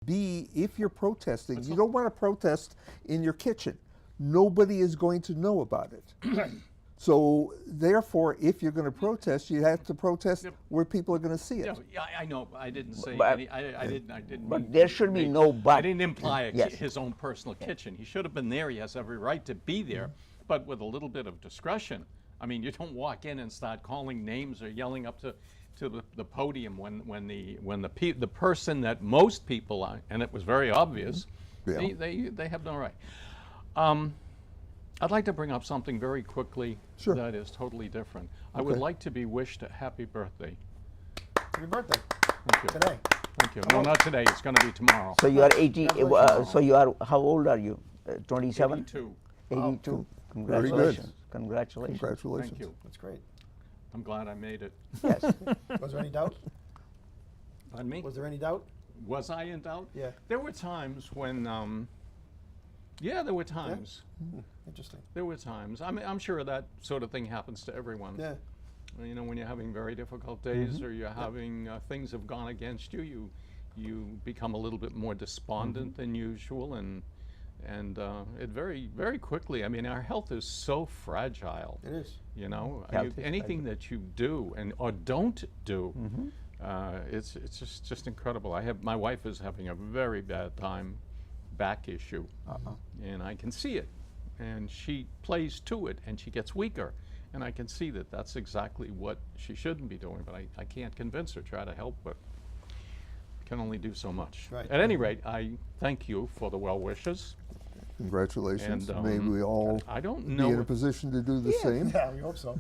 B, if you're protesting, you don't want to protest in your kitchen. Nobody is going to know about it. So therefore, if you're going to protest, you have to protest where people are going to see it. Yeah, I know. I didn't say But- any. I didn't. But mean there to should be make- no but. I didn't imply Yes. his own personal kitchen. He should have been there. He has every right to be there, but with a little bit of discretion. I mean, you don't walk in and start calling names or yelling up to the podium when the person that most people are, and it was very obvious, Yeah. they have no right. I'd like to bring up something very quickly Sure. that is totally different. I would like to be wished a happy birthday. Happy birthday. Thank you. Today. Thank you. No, not today. It's going to be tomorrow. So you are 80. Congratulations. So you are. How old are you? 27. 82. 82. Very good. Congratulations. Congratulations. Congratulations. Thank you. That's great. I'm glad I made it. Yes. Was there any doubt? Pardon me? Was there any doubt? Was I in doubt? Yeah. There were times when, there were times. Interesting. There were times. I'm sure that sort of thing happens to everyone. Yeah. You know, when you're having very difficult days or you're having things have gone against you, you become a little bit more despondent than usual, and it very quickly. I mean, our health is so fragile. It is. You know, Health is anything that you do or don't do, it's just incredible. My wife is having a very bad time, back issue, and I can see it. And she plays to it, and she gets weaker. And I can see that that's exactly what she shouldn't be doing, but I can't convince her, try to help, but can only do so much. Right. At any rate, I thank you for the well wishes. Congratulations. And, May we all I don't be know in a if- position to do the same. Yeah, we hope so.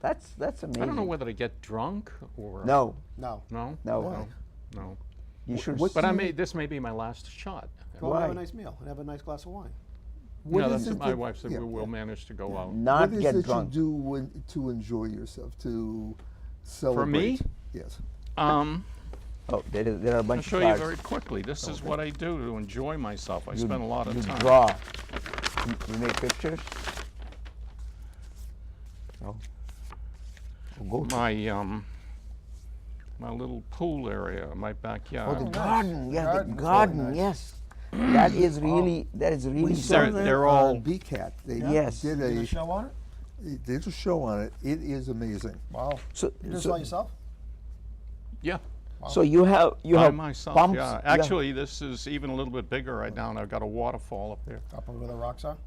That's amazing. I don't know whether to get drunk or No. No. no, No. no. You should. What But do you- this may be my last shot. Go and have a Why? nice meal and have a nice glass of wine. What No, is that's it what my that- wife said. yeah, We will manage to go out. Not What is get it drunk. you do to enjoy yourself, to celebrate? me? Yes. Oh, there are a I'll bunch show of you cards. very quickly. This is what I do to enjoy myself. I You- spend a lot of you time. draw. You make pictures. Oh. Go to My little pool area, my backyard. the nice. garden. Yes, the Garden's very garden. nice. Yes. That is really. That is really. We They're- saw something. that they're on all- BCAT. They Yes. did Did a a show on it? they did a show on it. It is amazing. Wow. So, You just so, saw yourself? Yeah, so you have by have myself. pumps. Yeah, actually, this is even a little bit bigger right now, and I've got a waterfall up there. Up where the rocks are?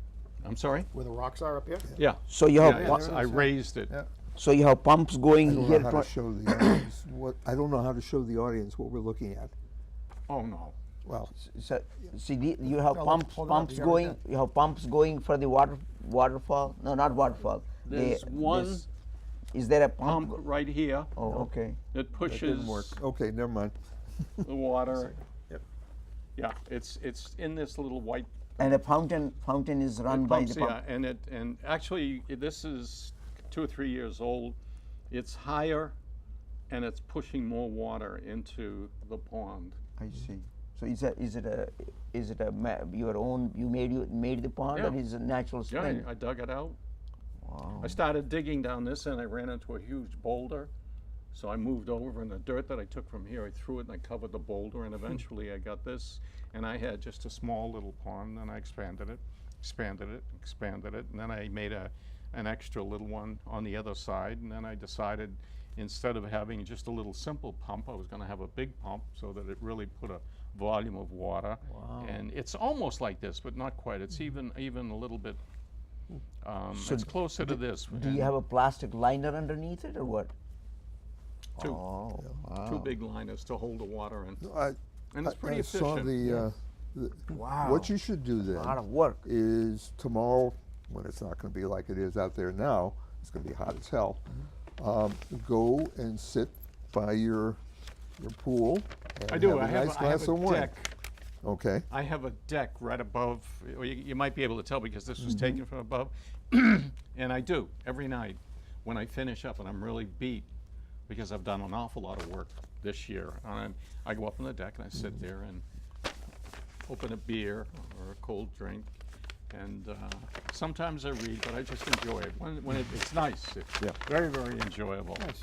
I'm sorry. Where the rocks are up here? Yeah. So you have Yeah, pu- it's- I raised it. Yeah. so you have pumps going I don't here. know how to show the audience what I don't know how to show the audience what we're looking at. Oh no. Well, So, see, you have No, pumps hold it up, pumps you got it going. there. You have pumps going for the waterfall. No, not waterfall. There's one this- is there a pump? Pump right here Oh, okay. that pushes okay, never mind. the water. Yep. Yeah, it's in this little white. And a fountain is run by pumps, the pump. yeah, and actually this is 2 or 3 years old. It's higher, and it's pushing more water into the pond. I see. So is it your own? You made the pond, Yeah. or is it a natural Yeah, spring? I dug it out. Wow. I started digging down this, and I ran into a huge boulder. So I moved over, and the dirt that I took from here, I threw it and I covered the boulder, and eventually I got this. And I had just a small little pond, and I expanded it, and then I made an extra little one on the other side. And then I decided, instead of having just a little simple pump, I was going to have a big pump so that it really put a volume of water. Wow. And it's almost like this, but not quite. It's even a little bit. So it's closer to this. Do you have a plastic liner underneath it, or what? Two. Oh, wow. Two big liners to hold the water in. I, And it's pretty I saw efficient. Wow. what you should do then A lot of work. is tomorrow, when it's not going to be like it is out there now, it's going to be hot as hell. Go and sit by your pool. And I do. Have a nice glass of wine. deck. Okay. I have a deck right above. You might be able to tell because this was taken from above. And I do every night when I finish up and I'm really beat because I've done an awful lot of work this year. And I go up on the deck and I sit there and open a beer or a cold drink. And sometimes I read, but I just enjoy it. When it's nice. It's Yeah. very, very enjoyable. Nice.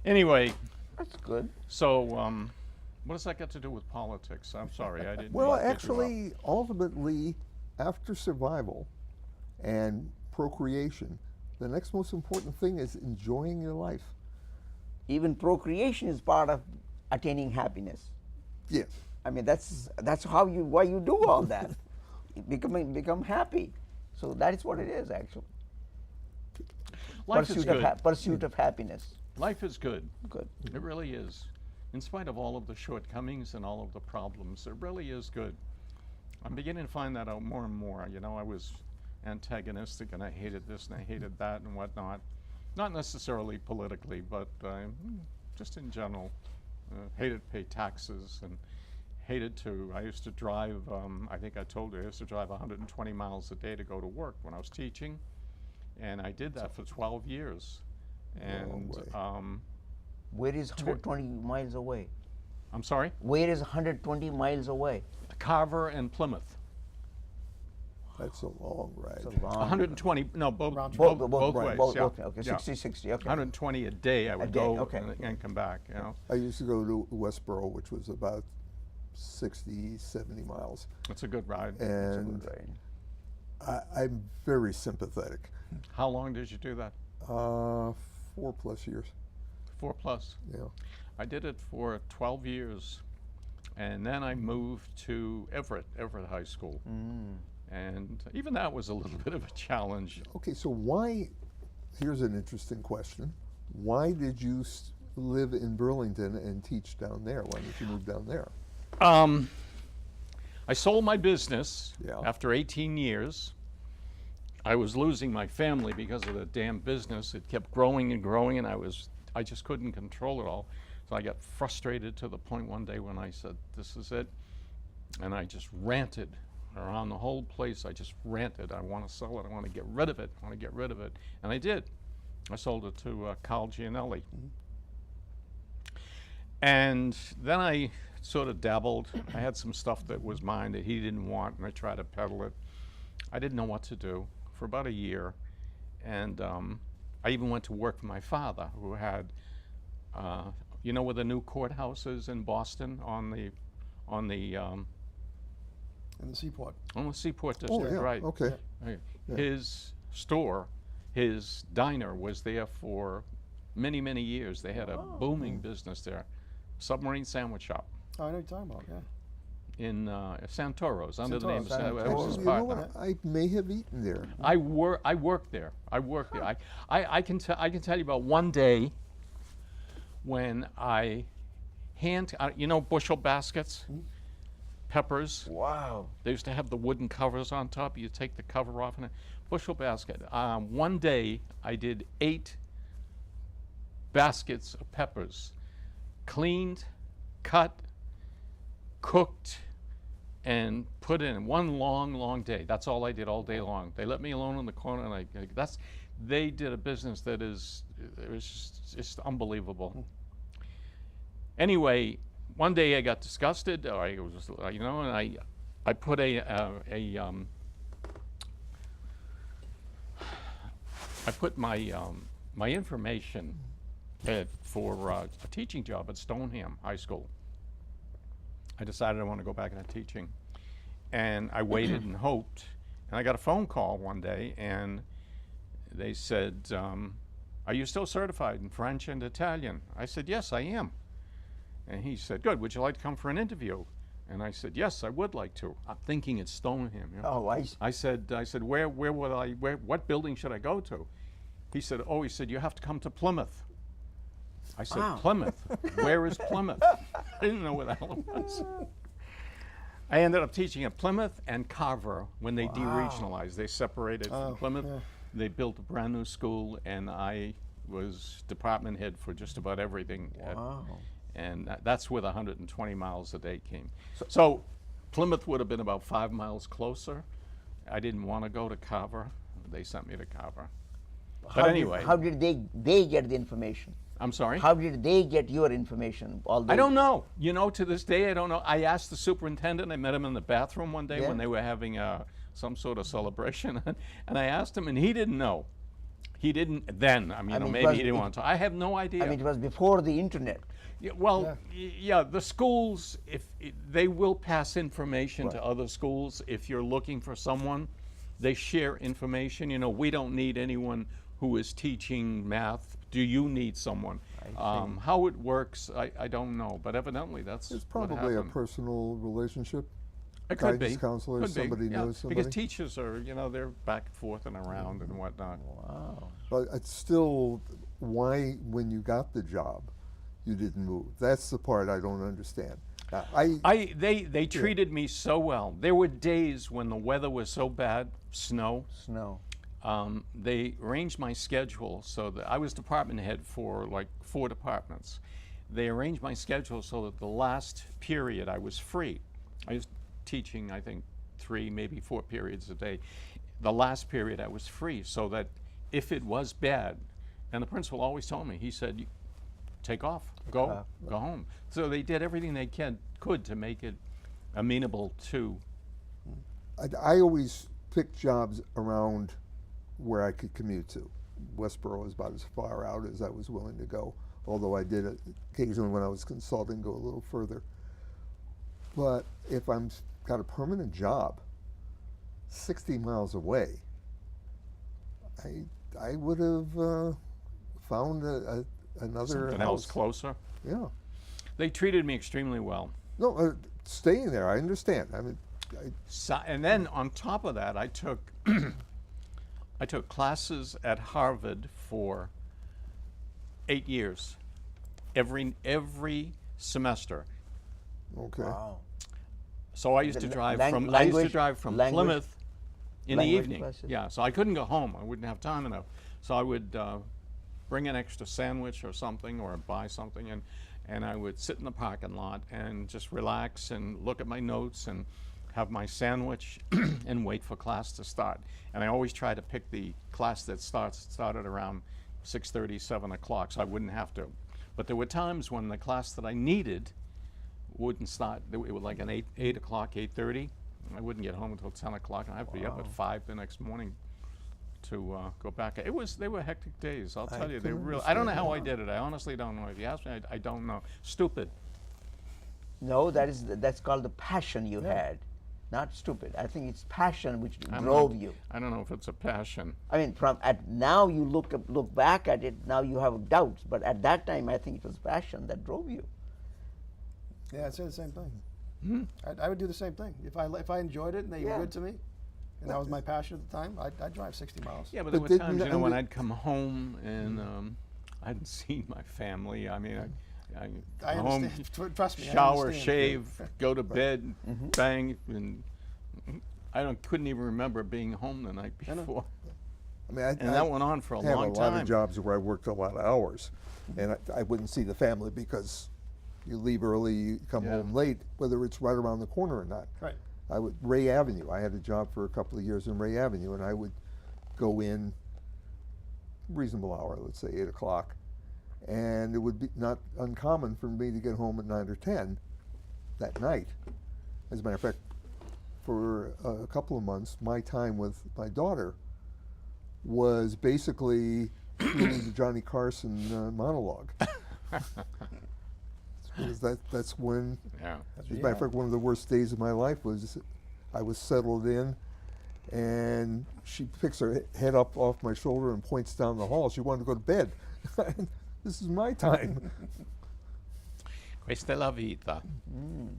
Anyway, That's good. so What does that got to do with politics? I'm sorry, I didn't. Well, mean to get you off. actually, ultimately, after survival and procreation, the next most important thing is enjoying your life. Even procreation is part of attaining happiness. Yes. I mean, that's why you do all that. Become happy. So that is what it is actually. Life is good. Pursuit of happiness. Life is good. Good. It really is. In spite of all of the shortcomings and all of the problems, it really is good. I'm beginning to find that out more and more. You know, I was antagonistic and I hated this and I hated that and whatnot. Not necessarily politically, but just in general. Hated to pay taxes and hated to, I used to drive, I think I told you, I used to drive 120 miles a day to go to work when I was teaching. And I did that for 12 years. And Where is 120 miles away? I'm sorry? Where is 120 miles away? Carver and Plymouth. That's a long ride. It's a long 120, no, both both ways. both, yeah. okay, Yeah. 60, okay. 120 a day I would day, go okay. and come back, you know. I used to go to Westboro, which was about 60, 70 miles. It's a good ride. And I'm very sympathetic. How long did you do that? 4+ years. 4+. Yeah. I did it for 12 years. And then I moved to Everett High School. And even that was a little bit of a challenge. Okay, so why, here's an interesting question. Why did you live in Burlington and teach down there? Why did you move down there? I sold my business Yeah. after 18 years. I was losing my family because of the damn business. It kept growing and growing, and I just couldn't control it all. So I got frustrated to the point one day when I said, this is it. And I just ranted around the whole place. I just ranted. I want to sell it. I want to get rid of it. I want to get rid of it. And I did. I sold it to Carl Gianelli. And then I sort of dabbled. I had some stuff that was mine that he didn't want, and I tried to peddle it. I didn't know what to do for about a year. And I even went to work for my father, who had, you know where the new courthouse is in Boston on the In the Seaport. Seaport Oh, District, yeah, right? okay. Right. Yeah. His store, his diner was there for many, many years. They had a booming business there. Submarine sandwich shop Oh, I know what you're talking about, yeah. in Santoro's, under the name of Santoro's, That was Oh, his you know partner. what? I may have eaten there. I worked there. I can tell you about one day when I you know bushel baskets, peppers. Wow. They used to have the wooden covers on top. You take the cover off and a bushel basket. One day I did 8 baskets of peppers, cleaned, cut, cooked, and put in one long day. That's all I did all day long. They let me alone in the corner, and they did a business that it was just unbelievable. Anyway, one day I got disgusted. I was, you know, and I put I put my information for a teaching job at Stoneham High School. I decided I want to go back into teaching, and I waited and hoped, and I got a phone call one day, and they said, "Are you still certified in French and Italian?" I said, "Yes, I am." And he said, "Good. Would you like to come for an interview?" And I said, "Yes, I would like to." I'm thinking it's Stoneham. You know? Oh, I said, what building should I go to? He said, you have to come to Plymouth. I said, Wow. Plymouth? Where is Plymouth? I didn't know where the hell it was. I ended up teaching at Plymouth and Carver when they deregionalized. They separated from Plymouth. yeah. They built a brand new school, and I was department head for just about everything. Wow. And that's where the 120 miles a day came. So Plymouth would have been about 5 miles closer. I didn't want to go to Carver. They sent me to Carver. But anyway. How did they get the information? I'm sorry? How did they get your information? I don't know. You know, to this day, I don't know. I asked the superintendent. I met him in the bathroom one day Yeah. when they were having some sort of celebration. And I asked him, and he didn't know. He didn't then. I mean, I mean, it maybe was- he didn't it- want to. I have no idea. I mean, it was before the internet. Yeah, well, yeah, the schools, they will pass information to other schools if you're looking for someone. They share information. You know, we don't need anyone who is teaching math. Do you need someone? How it works, I don't know, but evidently that's It's what probably a happened. personal relationship. It could be. guidance counselor, Could be, somebody yeah, knows because somebody. teachers are, you know, they're back and forth and around and whatnot. Wow. But it's still why, when you got the job, you didn't move. That's the part I don't understand. They treated me so well. There were days when the weather was so bad, snow. Snow. They arranged my schedule so that I was department head for like 4 departments. They arranged my schedule so that the last period I was free. I was teaching, I think, 3, maybe 4 periods a day. The last period I was free, so that if it was bad, and the principal always told me, he said, take off, go home. So they did everything they could to make it amenable to. I always picked jobs around where I could commute to. Westboro is about as far out as I was willing to go, although I did occasionally when I was consulting go a little further. But if I'm got a permanent job 60 miles away, I would have found another Something house. else closer. Yeah. They treated me extremely well. No, staying there, I understand. I mean, So, and then on top of that, I took I took classes at Harvard for 8 years, every semester. okay. Wow. So I used The to drive lang- from language- Plymouth in the language evening. classes? Yeah, so I couldn't go home. I wouldn't have time enough. So I would bring an extra sandwich or something, or buy something, and I would sit in the parking lot and just relax and look at my notes and have my sandwich and wait for class to start. And I always try to pick the class that started around 6:30, 7 o'clock, so I wouldn't have to. But there were times when the class that I needed wouldn't start. It was like an 8 o'clock, 8:30. I wouldn't get home until 10 o'clock, and I have to be up at 5 the next morning to go back. They were hectic days, I'll tell you. They can really. I don't know how I understand. did it. I honestly don't know. If you ask me, I don't know. Stupid. No, that's called the passion you had, not stupid. I think it's passion which I'm drove not- you. I don't know if it's a passion. I mean, now you look back at it. Now you have doubts, but at that time, I think it was passion that drove you. Yeah, I'd say the same thing. I would do the same thing. If I enjoyed it and they were Yeah. good to me, and that was my passion at the time, I'd drive 60 miles. Yeah, but But there were didn't times, the- you know, when I'd come home and I hadn't seen my family. I mean, I I come home, understand. Trust me. I shower, understand. shave, go to bed, bang, and couldn't even remember being home the night I know. before. I mean, And that went on for a have long a lot time. of jobs where I worked a lot of hours, and I wouldn't see the family because you leave early, you come Yeah. home late, whether it's right around the corner or not. Right. Ray Avenue. I had a job for a couple of years in Ray Avenue, and I would go in reasonable hour, let's say 8 o'clock, and it would be not uncommon for me to get home at 9 or 10 that night. As a matter of fact, for a couple of months, my time with my daughter was basically doing the Johnny Carson monologue. Because that's when, Yeah. as a matter of fact, one of the worst days of my life was I was settled in, and she picks her head up off my shoulder and points down the hall. She wanted to go to bed. This is my time. Questa è la vita.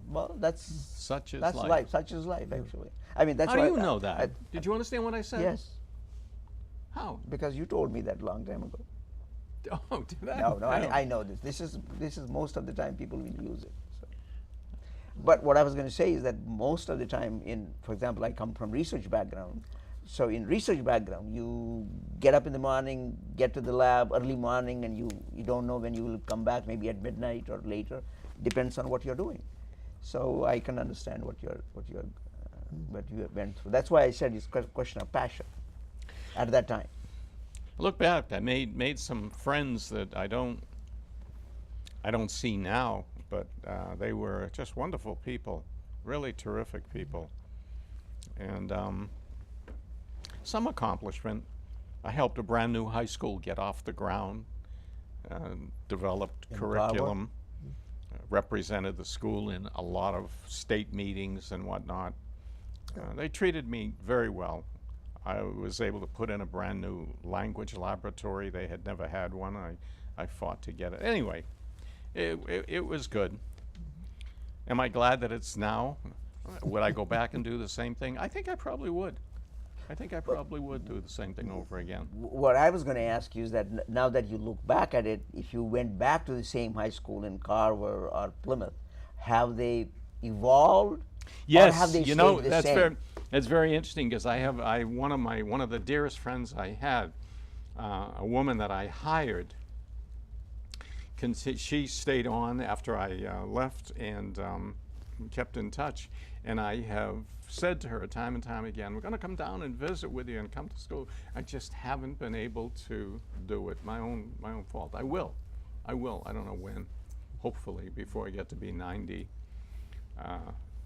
Well, that's Such is that's life. life. Such is life, actually. I mean, that's How do why you know that? Did you understand what I said? Yes, How? because you told me that long time ago. Oh, did I? No, I know this. This is most of the time people will use it. So. But what I was going to say is that most of the time, for example, I come from research background. So in research background, you get up in the morning, get to the lab early morning, and you don't know when you will come back. Maybe at midnight or later, depends on what you're doing. So I can understand what you went through. That's why I said it's a question of passion at that time. Look back, I made some friends that I don't see now, but they were just wonderful people, really terrific people, and some accomplishment. I helped a brand new high school get off the ground, developed In curriculum, represented the school in a lot of state meetings and whatnot. They treated me very well. I was able to put in a brand new language laboratory. They had never had one. I fought to get it. Anyway, it was good. Am I glad that it's now? Would I go back and do the same thing? I think I probably would. I think I probably would do the same thing over again. What I was going to ask you is that now that you look back at it, if you went back to the same high school in Carver or Plymouth, have they evolved? Yes, or have they you know, stayed the that's same? very interesting, because one of the dearest friends I had, a woman that I hired. She stayed on after I left and kept in touch, and I have said to her time and time again, we're going to come down and visit with you and come to school. I just haven't been able to do it. My own fault. I will. I don't know when. Hopefully before I get to be 90.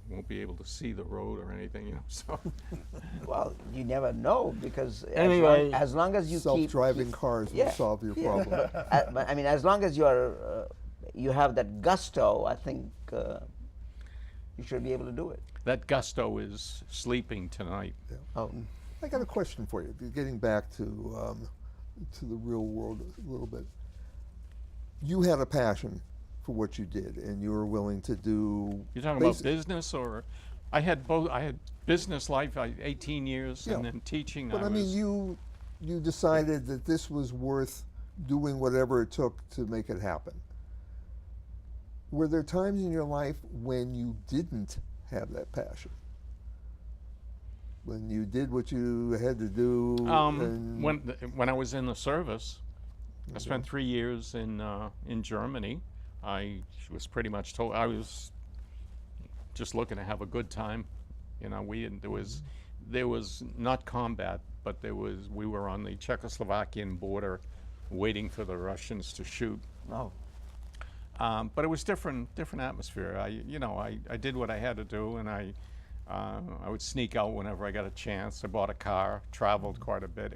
Won't be able to see the road or anything, you know. So. Well, you never know, because Anyway, as long as you Self-driving cars will solve your problem. I mean, as long as you have that gusto, I think you should be able to do it. That gusto is sleeping tonight. Yeah. Oh, I got a question for you. Getting back to the real world a little bit. You had a passion for what you did, and you were willing to do. You're talking about business, or I had both. I had business life, 18 years, Yeah. and then teaching. But I mean, you decided that this was worth doing whatever it took to make it happen. Were there times in your life when you didn't have that passion? When you did what you had to do? And when I was in the service, I spent 3 years in Germany. I was pretty much told I was just looking to have a good time. You know, there was not combat, but we were on the Czechoslovakian border, waiting for the Russians to shoot. no. But it was different atmosphere. I did what I had to do, and I would sneak out whenever I got a chance. I bought a car, traveled quite a bit.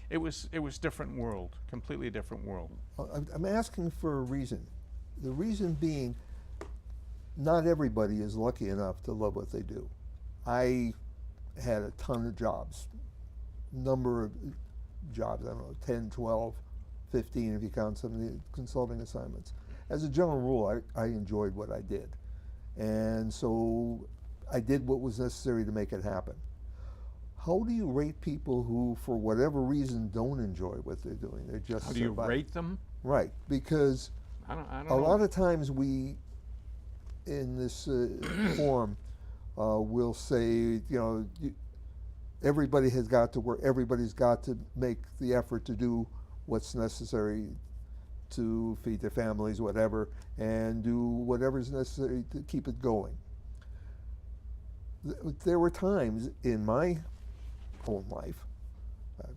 It was different world, completely different world. I'm asking for a reason. The reason being, not everybody is lucky enough to love what they do. I had a ton of jobs, number of jobs, I don't know, 10, 12, 15 if you count some of the consulting assignments. As a general rule, I enjoyed what I did. And so I did what was necessary to make it happen. How do you rate people who, for whatever reason, don't enjoy what they're doing? They're just How do you rate them? Right, because I don't a know. lot of times we, in this forum, will say, everybody has got to work, everybody's got to make the effort to do what's necessary to feed their families, whatever, and do whatever's necessary to keep it going. There were times in my own life,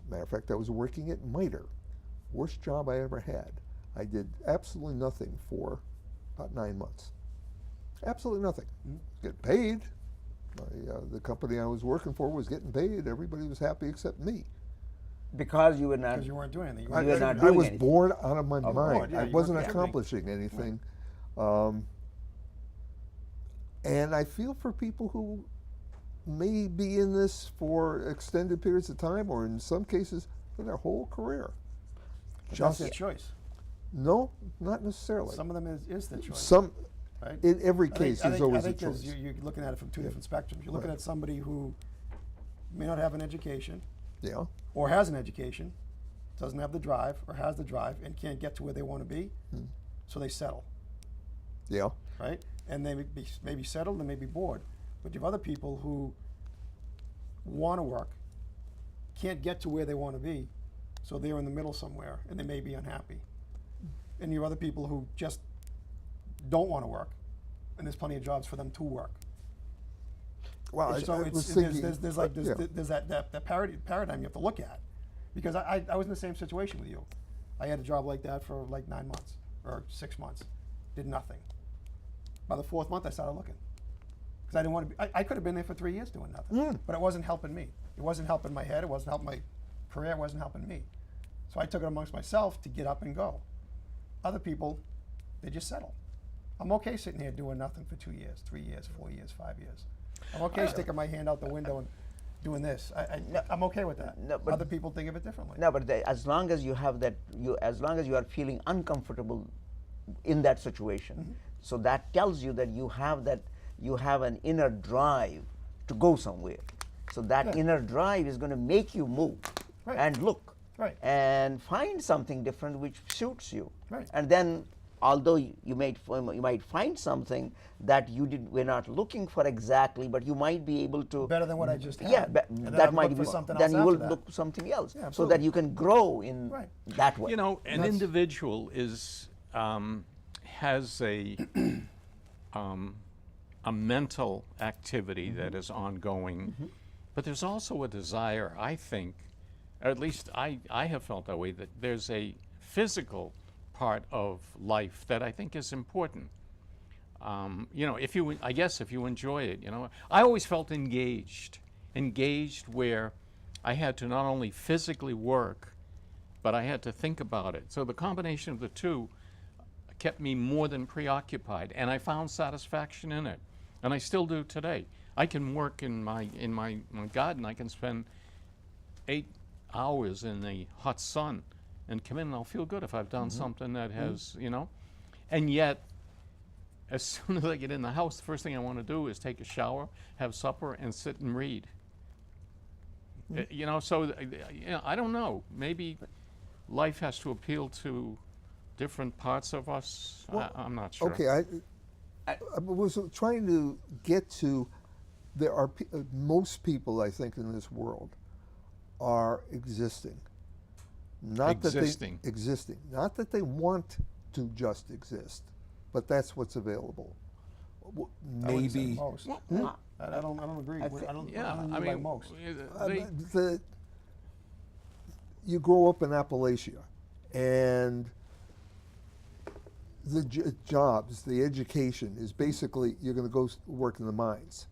matter of fact, I was working at MITRE, worst job I ever had. I did absolutely nothing for about 9 months. Absolutely nothing. Get paid. The company I was working for was getting paid. Everybody was happy except me. Because you were not. Because you weren't doing anything. You were not I doing was anything. bored out of my mind. bored, yeah, I you wasn't weren't accomplishing anything. And I feel for people who may be in this for extended periods of time, or in some cases, for their whole career. But that's their choice. No, not necessarily. Some of them is their choice. Some, right? in every I case, think- there's always I a think there's- choice. You're looking at it from two different spectrums. You're looking Right. at somebody who may not have an education, Yeah. or has an education, doesn't have the drive, or has the drive, and can't get to where they want to be, so they settle, Yeah. right? And they may be settled and may be bored. But you have other people who want to work, can't get to where they want to be, so they're in the middle somewhere, and they may be unhappy. And you have other people who just don't want to work, and there's plenty of jobs for them to work. Well, So I it's, was there's, thinking, there's that paradigm you have to look at, because I was in the same situation with you. I had a job like that for like 9 months or 6 months, did nothing. By the 4th month, I started looking, because I didn't want to be. I could have been there for 3 years doing nothing, but it wasn't helping me. It wasn't helping my head. It wasn't helping my career wasn't helping me. So I took it amongst myself to get up and go. Other people, they just settle. I'm okay sitting here doing nothing for 2 years, 3 years, 4 years, 5 years. I'm okay sticking my hand out the window and doing this. I'm okay with that. No, but Other people think of it differently. No, but as long as you have that, as long as you are feeling uncomfortable in that situation, so that tells you that you have an inner drive to go somewhere. So that inner drive is going to make you move Right. and look Right. and find something different which suits you. Right. And then, although you might find something that were not looking for exactly, but you might be able to Better than what I just had. Yeah, And then that I'll might look be for something then else you will after that. look for something else, Yeah, so absolutely. that you can grow in Right. that way. You know, an That's- individual is has a mental activity that is ongoing, but there's also a desire, I think, or at least I have felt that way, that there's a physical part of life that I think is important. You know, I guess if you enjoy it, you know, I always felt engaged where I had to not only physically work, but I had to think about it. So the combination of the two kept me more than preoccupied, and I found satisfaction in it, and I still do today. I can work in my garden. I can spend 8 hours in the hot sun and come in and I'll feel good if I've done something that has, you know, and yet as soon as I get in the house, the first thing I want to do is take a shower, have supper, and sit and read. You know, so you know, I don't know. Maybe life has to appeal to different parts of us. I'm not sure. Okay, I was trying to get to, there are most people, I think, in this world are existing. Not Existing. That they, existing. Not that they want to just exist, but that's what's available. I wouldn't say Maybe. most. I don't agree. I don't Yeah, I I mean, mean, most. You grow up in Appalachia, and the jobs, the education is basically you're going to go work in the mines,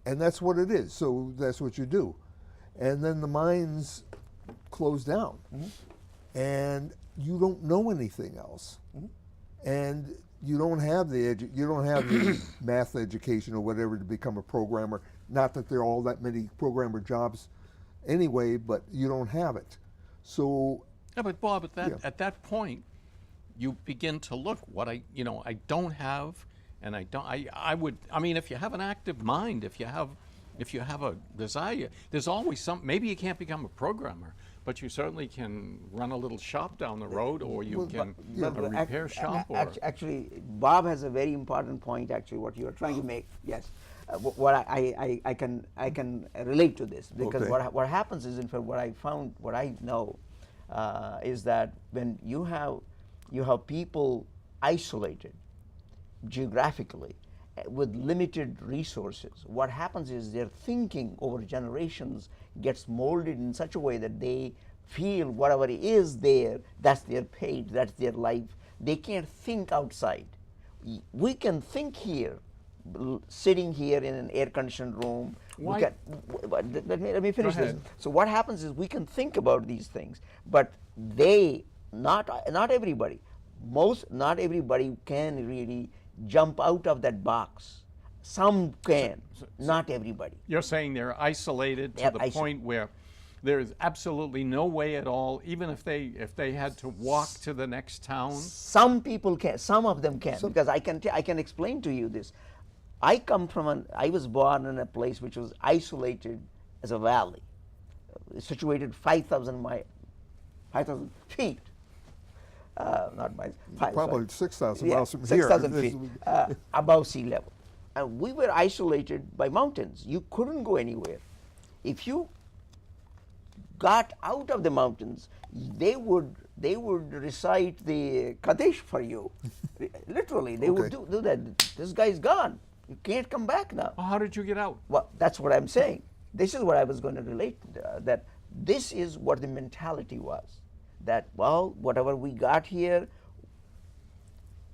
and that's what it is. So that's what you do, and then the mines close down, and you don't know anything else, and you don't have the math education or whatever to become a programmer. Not that there are all that many programmer jobs anyway, but you don't have it. So Yeah, but Bob, at that point, you begin to look what I don't have, and I mean, if you have an active mind, if you have a desire, there's always maybe you can't become a programmer, but you certainly can run a little shop down the road, or you can a repair shop. Actually, Bob has a very important point. Actually, what you are trying to make, yes. What I can relate to this, because Okay. what happens is, in fact, what I know is that when you have people isolated geographically with limited resources, what happens is their thinking over generations gets molded in such a way that they feel whatever is there, that's their fate, that's their life. They can't think outside. We can think here, sitting here in an air-conditioned room. Why? Let me finish this. ahead. So what happens is we can think about these things, but not everybody, not everybody can really jump out of that box. Some can, not everybody. You're saying they're isolated to Yep, the point where there is absolutely no way at all, even if they had to walk to the next town. Some people can, some of them can, because I can explain to you this. I was born in a place which was isolated as a valley, situated 5,000 feet. Not miles. probably 6,000 Yeah, miles from here. 6,000 feet above sea level. And we were isolated by mountains. You couldn't go anywhere. If you got out of the mountains, they would recite the Kaddish for you. Literally, they would do that. This guy's gone. You can't come back now. Well, how did you get out? Well, that's what I'm saying. This is what I was going to relate, that this is what the mentality was. That, well, whatever we got here,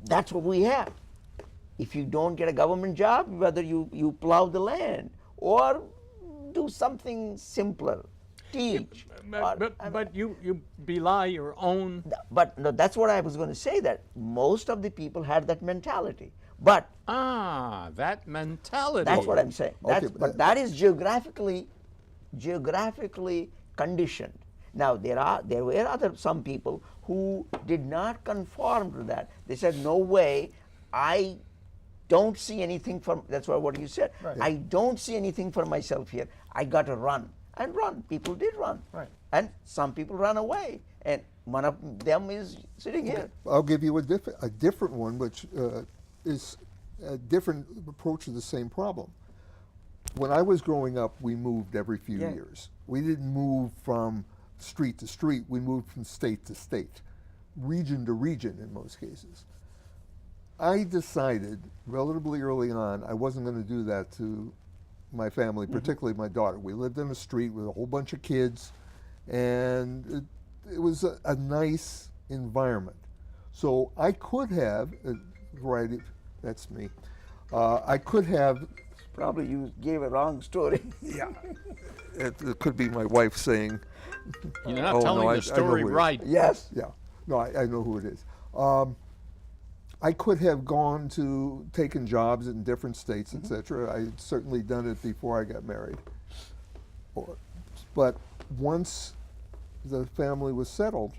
that's what we have. If you don't get a government job, whether you plow the land or do something simpler. teach. or- But you belie your own. but no, that's what I was going to say, that most of the people had that mentality. But That mentality. that's what I'm saying. Okay, That's, but but that is geographically conditioned. Now there were some people who did not conform to that. They said, no way, I don't see anything for, that's what you said. Right. I don't see anything for myself here. I got to run. And run. People did run. Right. And some people ran away. And one of them is sitting here. I'll give you a different one, which is a different approach to the same problem. When I was growing up, we moved every few Yeah. years. We didn't move from street to street. We moved from state to state, region to region in most cases. I decided relatively early on I wasn't going to do that to my family, particularly my daughter. We lived in a street with a whole bunch of kids, and it was a nice environment. So I could have, right, that's me, I could have, Probably you gave a wrong story. yeah, it could be my wife saying, You're not Oh, telling no, I the know story who it is. right. Yes. yeah, no, I know who it is. I could have gone to taken jobs in different states, etc. I had certainly done it before I got married. But once the family was settled,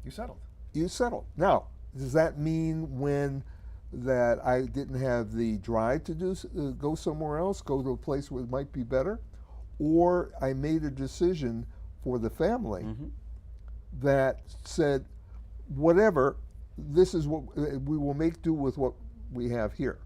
You settled. you settled. Now, does that mean that I didn't have the drive to go somewhere else, go to a place where it might be better, or I made a decision for the family that said, whatever, this is what we will make do with what we have here.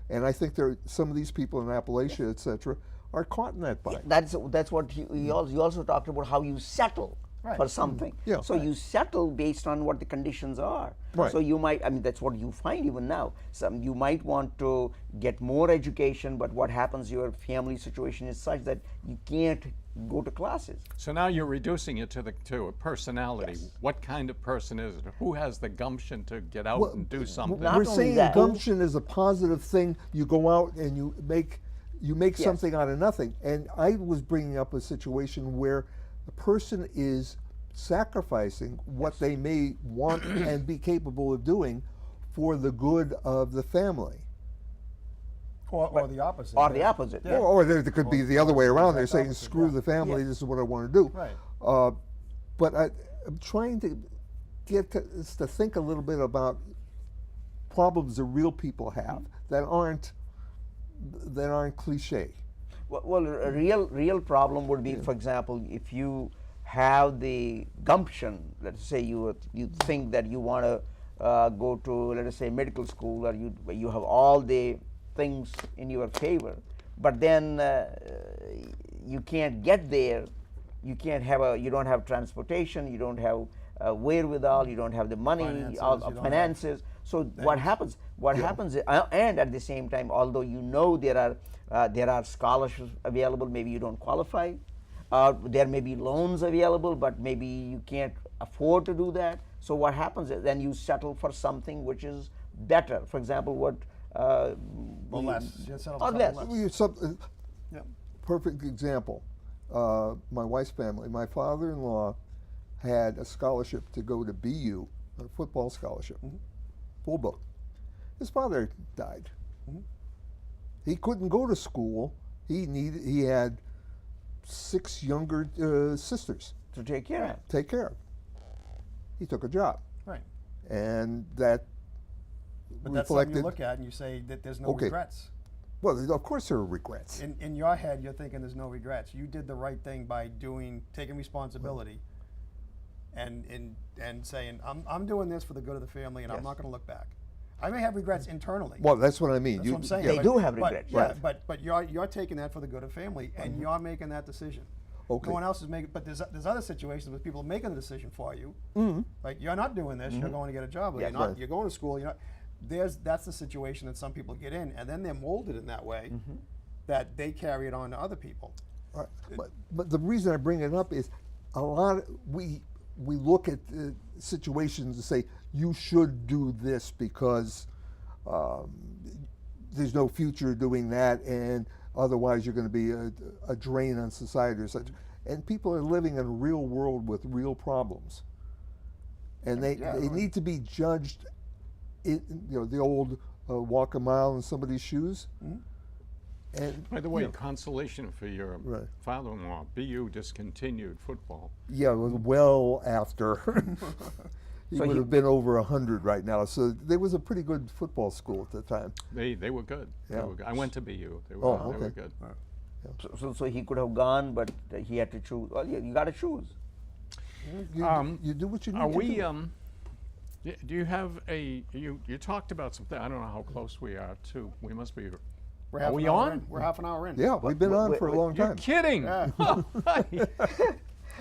And I think some of these people in Appalachia, etc., are caught in that bind. That's what you also talked about, how you settle Right. for something. Yeah. So you settle based on what the conditions are. Right. So you might, I mean, that's what you find even now. You might want to get more education, but what happens, your family situation is such that you can't go to classes. So now you're reducing it to a personality. Yes. What kind of person is it? Who has the gumption to get out Well, and do something? not We're only saying that- gumption is a positive thing. You go out and you make Yes. something out of nothing. And I was bringing up a situation where a person is sacrificing what they may want and be capable of doing for the good of the family. Or the opposite. Or the opposite. Yeah. Or there could be the other way around. They're exact saying, opposite, screw yeah. the family, Yeah. this is what I want to do. Right. But I'm trying to get us to think a little bit about problems that real people have that aren't cliche. Well, a real problem would be, for example, if you have the gumption. Let's say you think that you want to go to, let us say, medical school, or you have all the things in your favor, but then you can't get there. You don't have transportation. You don't have wherewithal. You don't have the money, finances. So what happens? What happens? And at the same time, although you know there are scholarships available, maybe you don't qualify. There may be loans available, but maybe you can't afford to do that. So what happens is then you settle for something which is better. For example, Or less. You settle for Or less. something Yeah. Perfect example. My wife's family. My father-in-law had a scholarship to go to BU, a football scholarship, full book. His father died. He couldn't go to school. He had 6 younger sisters to take care of. to take care of. He took a job, Right. and that But that's something reflected. you look at and you say that there's no Okay. regrets. Well, of course there are regrets. In your head, you're thinking there's no regrets. You did the right thing by taking responsibility, and saying, I'm doing this for the good of the family, and I'm Yes. not going to look back. I may have regrets internally. Well, that's what I mean. That's what I'm saying. They but- do have but- regrets. Yeah, Right. but you're taking that for the good of family, and you're making that decision. Okay. No one else is making. But there's other situations where people are making the decision for you. Like you're not doing this. You're going to get a job. Or Yes. you're not. Right. You're going to school. You're not. That's the situation that some people get in, and then they're molded in that way that they carry it on to other people. Right. But the reason I bring it up is we look at situations and say you should do this because there's no future doing that, and Otherwise, you're going to be a drain on society or such. And people are living in a real world with real problems. And they need to be judged, the old walk a mile in somebody's shoes. And, By the way, consolation for your father-in-law, BU discontinued football. Yeah, it was well after. He would have been over 100 right now. So there was a pretty good football school at the time. They were good. Yeah. They were good. I went to BU. They were, Oh, they were okay. good. So he could have gone, but he had to choose. Well, you got to choose. You do what you need Are to we? do. Do you have a? You talked about something. I don't know how close we are to. We must be. We're Are half we an hour on? in. We're half an hour in. Yeah, we've been on for a long You're time. kidding. Yeah.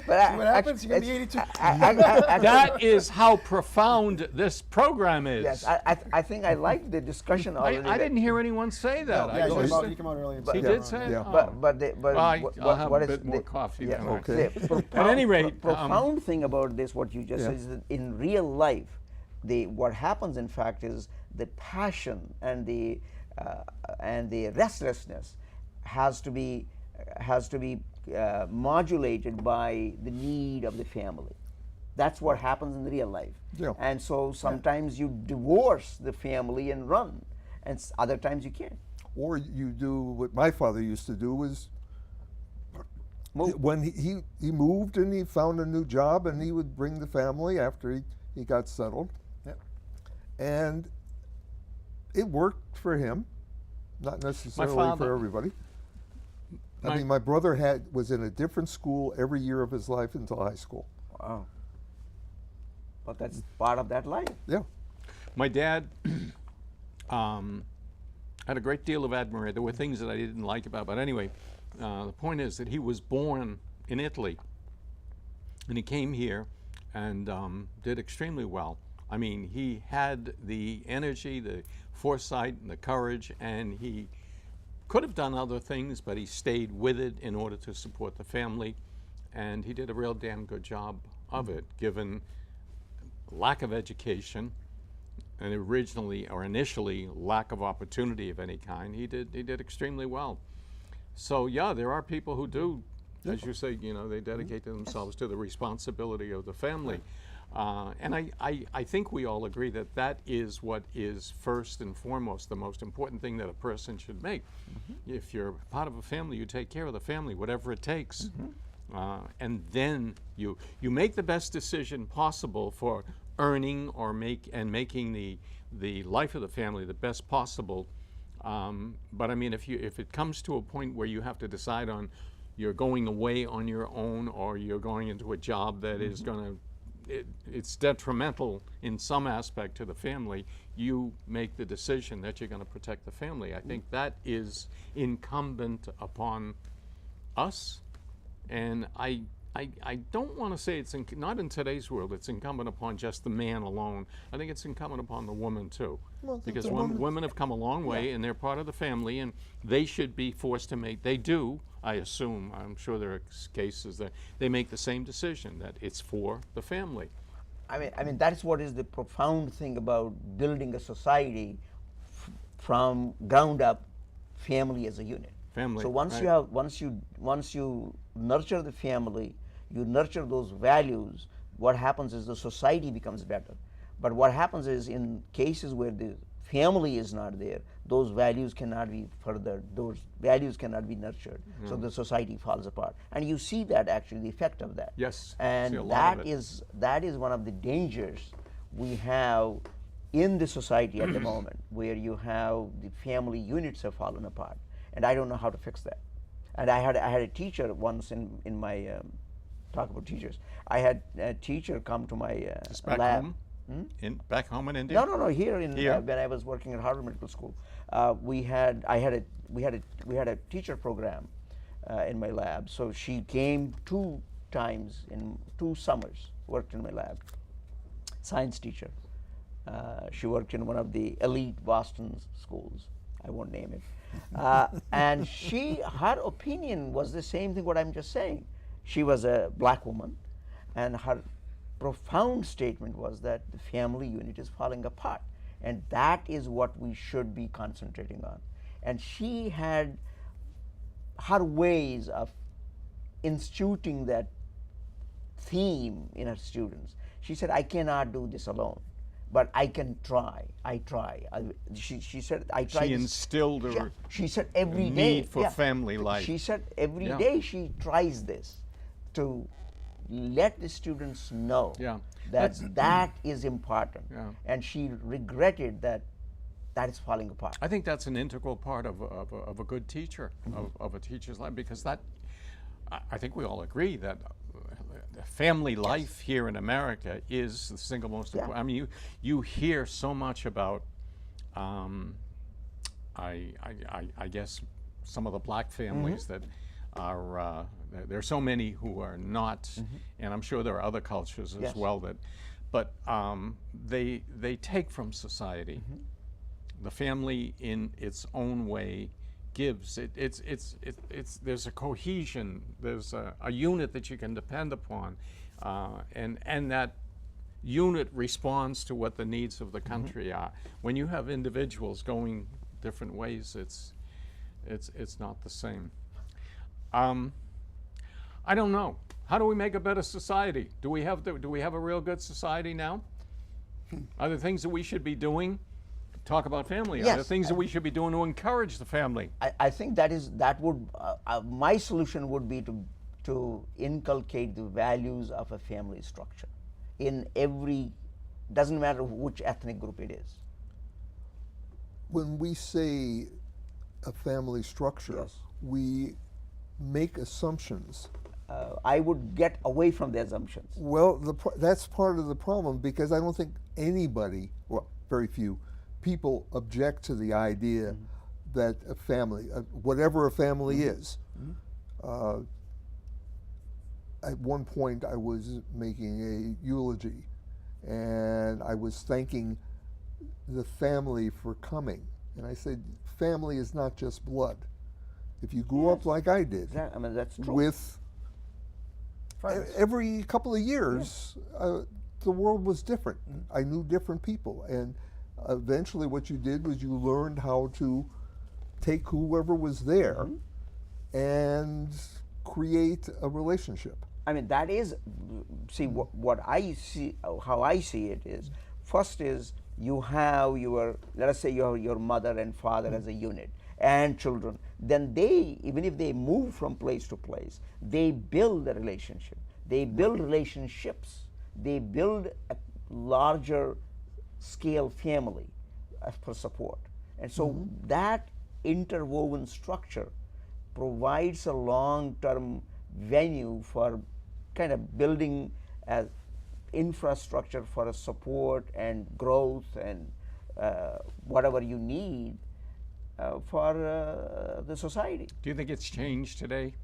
But See what happens? You're gonna be 82. That is how profound this program is. Yes, I think I liked the discussion already. I didn't hear anyone say that. Yeah, I just, you came out early. And he said did that. say it? Yeah. Oh. But Well, I'll have what a is bit more the- coffee yeah, tonight. Okay. the profound, At any rate, profound thing about this, what you just said, is that in real life, what happens in fact is the passion and the restlessness has to be modulated by the need of the family. That's what happens in real life. Yeah. And so sometimes you divorce the family and run, and other times you can't. Or you do what my father used to do was Move. when he moved and he found a new job, and he would bring the family after he got settled. Yep. And it worked for him, not necessarily father- for everybody. I My- mean, my brother was in a different school every year of his life until high school. Wow. But that's part of that life. Yeah. My dad had a great deal of admiration. There were things that I didn't like about, but anyway, the point is that he was born in Italy, and he came here and did extremely well. I mean, he had the energy, the foresight, and the courage, and he could have done other things, but he stayed with it in order to support the family, and he did a real damn good job of it, given lack of education and initially lack of opportunity of any kind. He did extremely well. So yeah, there are people who do, as you say, they dedicate themselves to the responsibility of the family. And I think we all agree that that is what is first and foremost the most important thing that a person should make. If you're part of a family, you take care of the family, whatever it takes. And then you make the best decision possible for earning or making the life of the family the best possible. But I mean, if it comes to a point where you have to decide on you're going away on your own, or you're going into a job that is going to it's detrimental in some aspect to the family, you make the decision that you're going to protect the family. I think that is incumbent upon us, and I don't want to say it's not in today's world. It's incumbent upon just the man alone. I think it's incumbent upon the woman too, Well, because the woman- women have come a long way, and they're part of the family, and they should be forced to make. They do, I assume. I'm sure there are cases that they make the same decision, that it's for the family. I mean that is what is the profound thing about building a society from ground up, family as a unit. Family, So once right. you have once you nurture the family, you nurture those values. What happens is the society becomes better. But what happens is, in cases where the family is not there, those values cannot be furthered. Those values cannot be nurtured. So the society falls apart. And you see that actually the effect of that. Yes, And see a lot that of it. that is one of the dangers we have in the society at the moment, where you have the family units have fallen apart, and I don't know how to fix that. And I had a teacher once in my talk about teachers. I had a teacher come to my Just back lab. home, back home in India. No, here in Here? when I was working at Harvard Medical School, we had a teacher program in my lab. So she came 2 times in 2 summers, worked in my lab. Science teacher. She worked in one of the elite Boston schools. I won't name it. And her opinion was the same thing what I'm just saying. She was a black woman, and her profound statement was that the family unit is falling apart, and that is what we should be concentrating on. And she had her ways of instituting that theme in her students. She said, I cannot do this alone, but I can try. I try. She said, I try. She this." instilled Yeah, her she said every day. need for yeah. family life. She said every Yeah. day she tries this to let the students know Yeah. that that is important. Yeah. And she regretted that that is falling apart. I think that's an integral part of a good teacher, of a teacher's life, because that, I think we all agree that family life here in America is the single most important. I mean, you hear so much about, I guess, some of the black families that are, there are so many who are not, and I'm sure there are other cultures as well that, but they take from society. The family, in its own way, gives. There's a cohesion. There's a unit that you can depend upon, and that unit responds to what the needs of the country are. When you have individuals going different ways, it's not the same. I don't know. How do we make a better society? Do we have a real good society now? Are there things that we should be doing? Talk about family. Are there Yes, things that we should be doing to encourage the family? I think that would my solution would be to inculcate the values of a family structure in every, doesn't matter which ethnic group it is. When we say a family structure, Yes. we make assumptions. I would get away from the assumptions. Well, that's part of the problem, because I don't think anybody, well, very few people object to the idea that a family, whatever a family is. At one point, I was making a eulogy, and I was thanking the family for coming. And I said, family is not just blood. If you grew up like I did, I mean, that's true. with every couple of years, the world was different. I knew different people, and eventually what you did was you learned how to take whoever was there and create a relationship. I mean, that is, see, what I see, how I see it is, first is you have your, let us say you have your mother and father as a unit, and children. Then they, even if they move from place to place, they build a relationship. They build relationships. They build a larger scale family for support. And so that interwoven structure provides a long-term venue for kind of building as infrastructure for a support and growth and whatever you need for the society. Do you think it's changed today?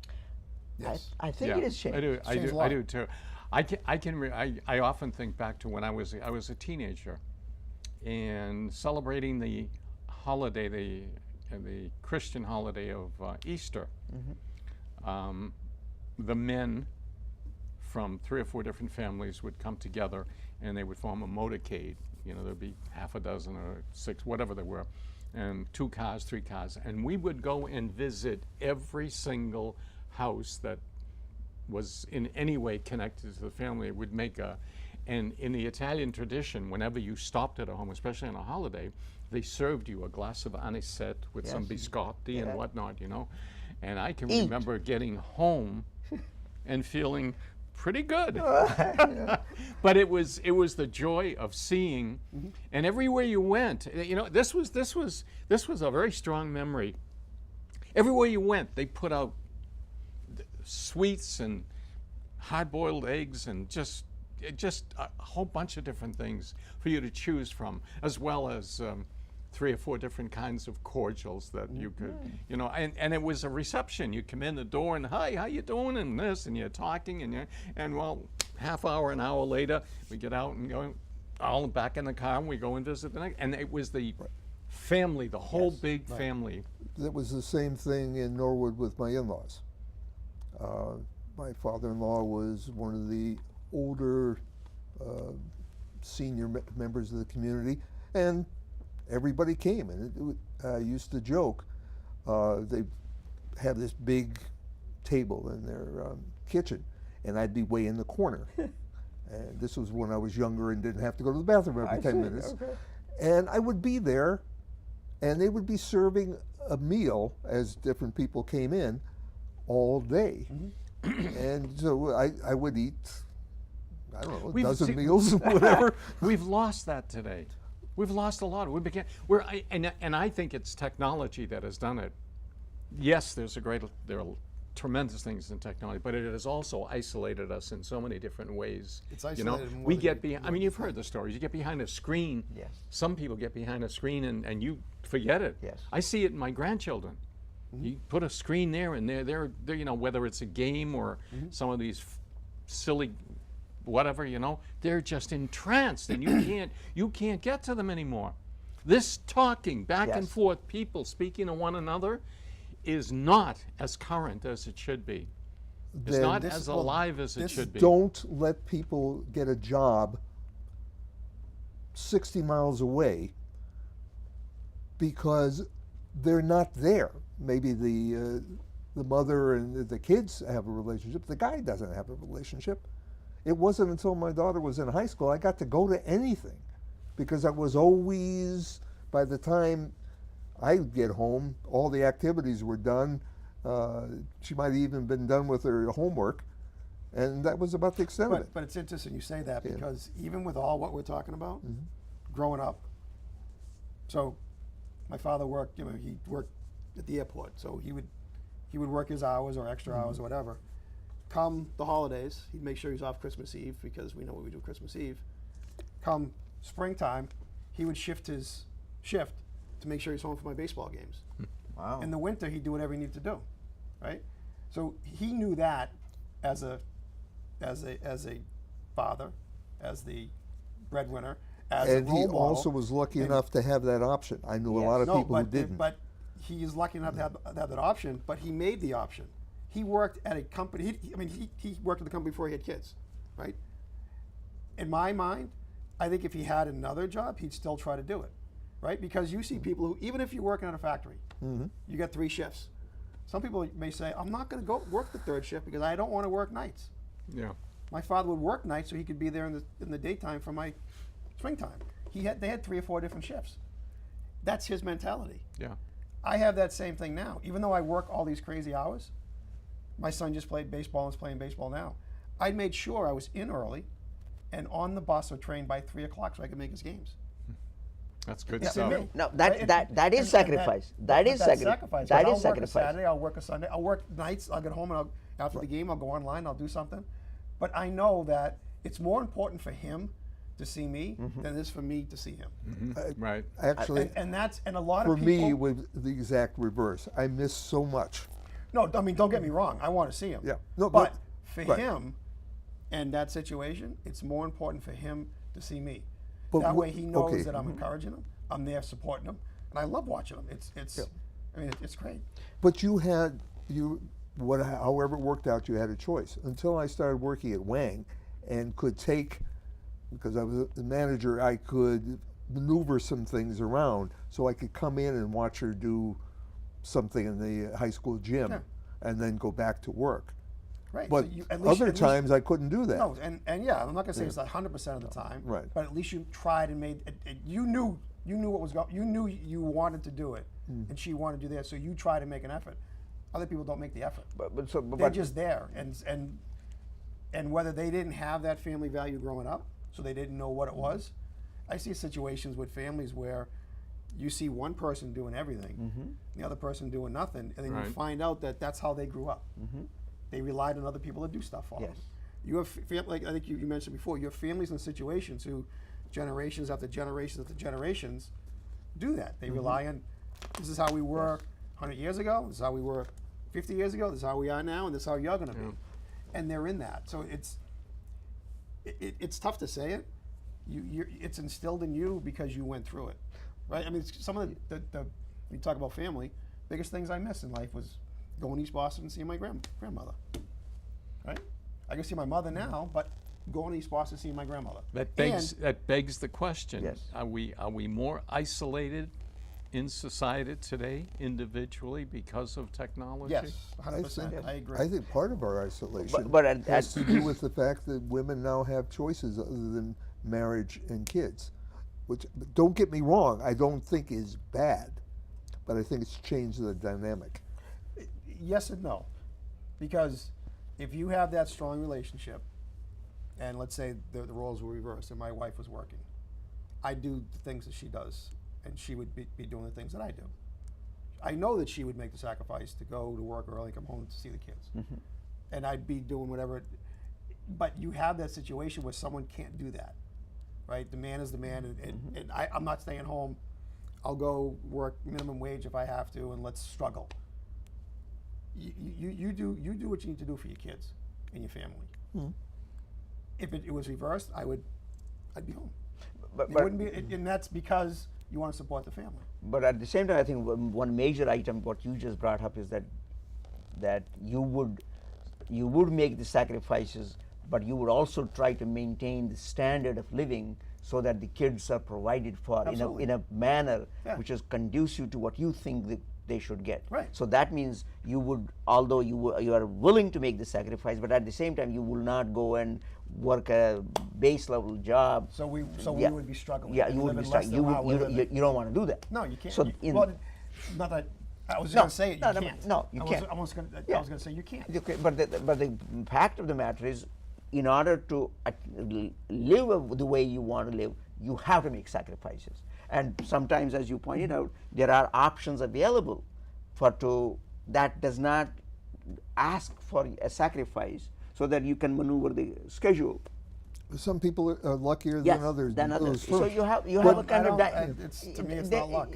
Yes. I think it is changed. I do too. I often think back to when I was a teenager, and celebrating the holiday, the Christian holiday of Easter. The men from 3 or 4 different families would come together, and they would form a motorcade. You know, there'd be half a dozen or 6, whatever they were, and 2 cars, 3 cars, and we would go and visit every single house that was in any way connected to the family. It would make and in the Italian tradition, whenever you stopped at a home, especially on a holiday, they served you a glass of anisette with some biscotti and whatnot, you know. And I can remember getting home and feeling pretty good. But it was the joy of seeing, and everywhere you went, you know, this was a very strong memory. Everywhere you went, they put out sweets and hard-boiled eggs and just a whole bunch of different things for you to choose from, as well as 3 or 4 different kinds of cordials that you could, you know, and it was a reception. You come in the door and, hi, how you doing, and this, and you're talking, and well, half hour, an hour later, we get out and go all back in the car, and we go and visit the next, and it was the family, the whole big family. That was the same thing in Norwood with my in-laws. My father-in-law was one of the older senior members of the community, and everybody came, and I used to joke, they have this big table in their kitchen, and I'd be way in the corner. And this was when I was younger and didn't have to go to the bathroom every 10 minutes. Okay. And I would be there, and they would be serving a meal as different people came in all day. And so I would eat, I don't know, a We've dozen seen- meals, whatever. We've lost that today. We've lost a lot. And I think it's technology that has done it. Yes, there are tremendous things in technology, but it has also isolated us in so many different ways. It's You know, isolated more we than get you- behind. I mean, you've heard the stories. You get behind a screen. Yes. Some people get behind a screen and you forget it. Yes. I see it in my grandchildren. You put a screen there, and they're you know, whether it's a game or some of these silly whatever, you know, they're just entranced, and you can't get to them anymore. This talking back and Yes. forth, people speaking to one another, is not as current as it should be. It's Then not this- as well, alive as it this- should be. Don't let people get a job 60 miles away because they're not there. Maybe the mother and the kids have a relationship. The guy doesn't have a relationship. It wasn't until my daughter was in high school I got to go to anything, because I was always, by the time I'd get home, all the activities were done. She might have even been done with her homework, and that was about the extent of it. But it's interesting you say that, Yeah. because even with all what we're talking about, growing up, so my father worked, you know, he worked at the airport, so he would work his hours or extra hours or whatever. Come the holidays, he'd make sure he's off Christmas Eve, because we know what we do Christmas Eve. Come springtime, he would shift his shift to make sure he's home for my baseball games. Wow. In the winter, he'd do whatever he needed to do, right? So he knew that as a father, as the breadwinner, as And a role he model. also was lucky And- enough to have that option. I knew a lot of No, people who but didn't. but he is lucky enough to have that option. But he made the option. He worked at a company. He worked at the company before he had kids, right? In my mind, I think if he had another job, he'd still try to do it, right? Because you see people who, even if you're working at a factory, you got 3 shifts. Some people may say, I'm not going to go work the 3rd shift because I don't want to work nights. Yeah. My father would work nights so he could be there in the daytime for my springtime. They had 3 or 4 different shifts. That's his mentality. Yeah. I have that same thing now. Even though I work all these crazy hours, my son just played baseball and is playing baseball now. I made sure I was in early and on the bus or train by 3 o'clock so I could make his games. That's good It's in stuff. me. No, Right? that is sacrifice. That is that's sacrifice. But That I'll is work a sacrifice. Saturday, I'll work a Sunday, I'll work nights, I'll get home and after the game I'll go online, I'll do something. But I know that it's more important for him to see me than it is for me to see him. Right. Actually, And a lot for of people. me, it was the exact reverse. I missed so much. No, I mean, don't get me wrong. I want to see him. Yeah. No, but but- for right. him, and that situation, it's more important for him to see me. But That wh- way, he knows okay. that I'm encouraging him. I'm there supporting him, and I love watching him. I mean, it's great. But however it worked out, you had a choice. Until I started working at Wang and could take, because I was the manager, I could maneuver some things around so I could come in and watch her do something in the high school gym Yeah. and then go back to work. Right. But so at other least- times I couldn't do that. No, and yeah, I'm not gonna say it's 100% of the time. Right. But at least you tried and made. You knew what was going. You knew you wanted to do it, and she wanted to do that. So you try to make an effort. Other people don't make the effort. But They're just there, and whether they didn't have that family value growing up, so they didn't know what it was. I see situations with families where you see one person doing everything, the other person doing nothing, and then Right. you find out that that's how they grew up. They relied on other people to do stuff for them. Yes. You have, like I think you mentioned before, you have families and situations who, generations after generations after generations, do that. They rely on, this is how we were 100 years ago, this is how we were 50 years ago, this is how we are now, and this is how you're going to be. And they're in that. So it's tough to say it. It's instilled in you because you went through it, right? I mean, some of the when you talk about family, biggest things I missed in life was going to East Boston and seeing my grandmother, right? I can see my mother now, but going to East Boston seeing my grandmother. That begs the question. Yes. Are we more isolated in society today individually because of technology? Yes, 100%. I agree. I think part of our isolation But at, has to do with the fact that women now have choices other than marriage and kids, which, don't get me wrong, I don't think is bad, but I think it's changed the dynamic. Yes and no, because if you have that strong relationship, and let's say the roles were reversed and my wife was working, I do the things that she does, and she would be doing the things that I do. I know that she would make the sacrifice to go to work early, come home to see the kids, and I'd be doing whatever. But you have that situation where someone can't do that, right? The man is the man, and I'm not staying home. I'll go work minimum wage if I have to, and let's struggle. You do what you need to do for your kids and your family. If it was reversed, I'd be home. but, It wouldn't be, and that's because you want to support the family. but at the same time, I think one major item what you just brought up is that you would make the sacrifices, but you would also try to maintain the standard of living so that the kids are provided for Absolutely. in a manner Yeah. which is conducive to what you think that they should get. Right. So that means you would, although you are willing to make the sacrifice, but at the same time you will not go and work a base level job. So we Yeah. would be struggling. Yeah, and you would be living less struggling. than how we're living. You don't want to do that. No, you can't. So Well, not that I was just No, going to say it. You no, no, can't. no, you I can't. I was going Yeah. to say you can't. Okay, but the fact of the matter is, in order to live the way you want to live, you have to make sacrifices. And sometimes, as you pointed out, there are options available that does not ask for a sacrifice, so that you can maneuver the schedule. Some people are luckier Yes, than others. than others. So first. you have But a kind of to me, it's not luck.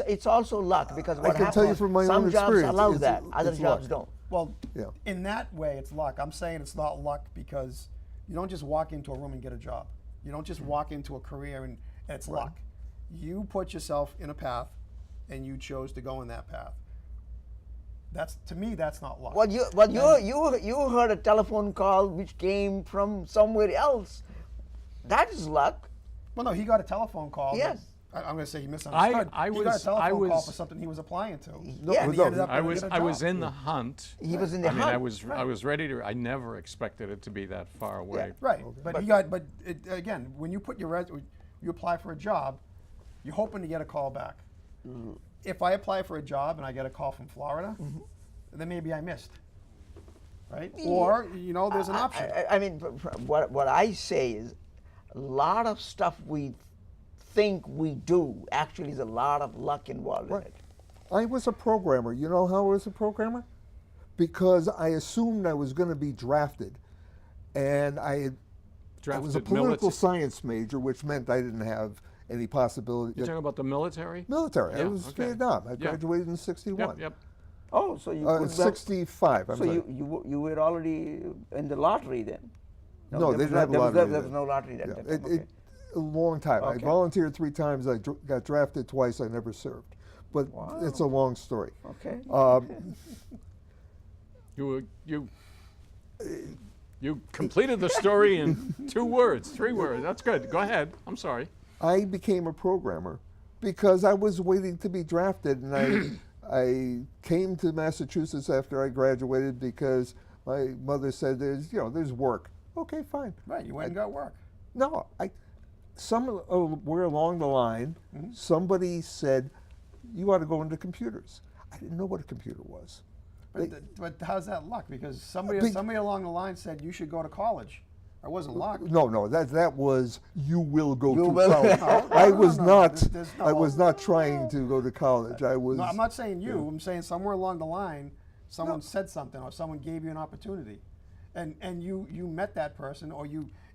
It's also luck, because what can happens, tell you from my some own jobs experience, allow it's- that, other it's jobs luck. don't. Well, Yeah. in that way, it's luck. I'm saying it's not luck because you don't just walk into a room and get a job. You don't just walk into a career and it's luck. You put yourself in a path, and you chose to go in that path. To me, that's not luck. You heard a telephone call which came from somewhere else. That is luck. Well, no, he got a telephone call. Yes. I'm going to say he misunderstood. I he got a was- telephone I call was- for something he was applying to. Yeah. And he No, ended up I gonna was get a I was job. in the hunt. He was in the I mean, hunt. I was ready to. I never expected it to be that far away. Right, but again, when you put you apply for a job, you're hoping to get a call back. If I apply for a job and I get a call from Florida, then maybe I missed, right? Or there's an option. I mean, what I say is, a lot of stuff we think we do actually is a lot of luck involved in Right. it. I was a programmer. You know how I was a programmer? Because I assumed I was going to be drafted, and I was a Drafted political military. science major, which meant I didn't have any possibility. You're talking about the military? Military. I Yeah, was okay. Vietnam. I Yeah. graduated in '61. Yep. Oh, so you could have- 65. I'm so sorry. you were already in the lottery then? No, they there didn't was have a there was- lottery There then. was no lottery that Yeah, time. it- Okay. it- a long time. I Okay. volunteered 3 times. I got drafted twice. I never served. But it's a long story. Okay. You completed the story in 2 words, 3 words. That's good. Go ahead. I'm sorry. I became a programmer because I was waiting to be drafted, and I came to Massachusetts after I graduated because my mother said there's work. Okay, fine. Right, you went and got work. No, somewhere along the line, somebody said you ought to go into computers. I didn't know what a computer was. But how's that luck? Because somebody Big- along the line said you should go to college. It wasn't luck. No, that was you will go You to will. college. No, I no, was no, not. there's no- I was not trying to go to college. I was. No, I'm not saying you. I'm saying somewhere along the line, someone said something or someone gave you an opportunity, and you met that person, or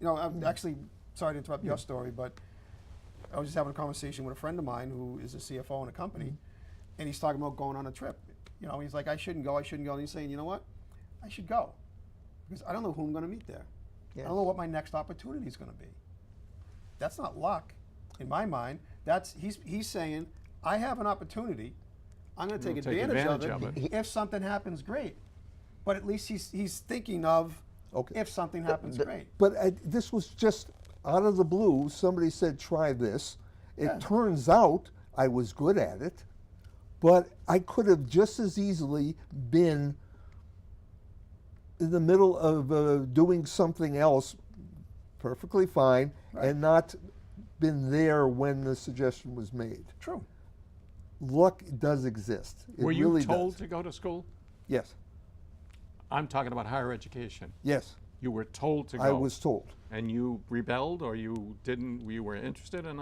I'm actually sorry to interrupt your story, but I was just having a conversation with a friend of mine who is a CFO in a company, and he's talking about going on a trip. He's like, I shouldn't go. And he's saying, you know what, I should go because I don't know who I'm going to meet there. I don't know what my next opportunity is going to be. That's not luck, in my mind. He's saying, I have an opportunity. I'm going to take advantage of it. If something happens, great. But at least he's thinking of if something happens, great. But this was just out of the blue. Somebody said, "Try this." It turns out I was good at it, but I could have just as easily been in the middle of doing something else perfectly fine and not been there when the suggestion was made. True. Luck does exist. It Were you really told does. to go to school? Yes. I'm talking about higher education. Yes. You were told to go. I was told. And you rebelled, or you didn't? You were interested in?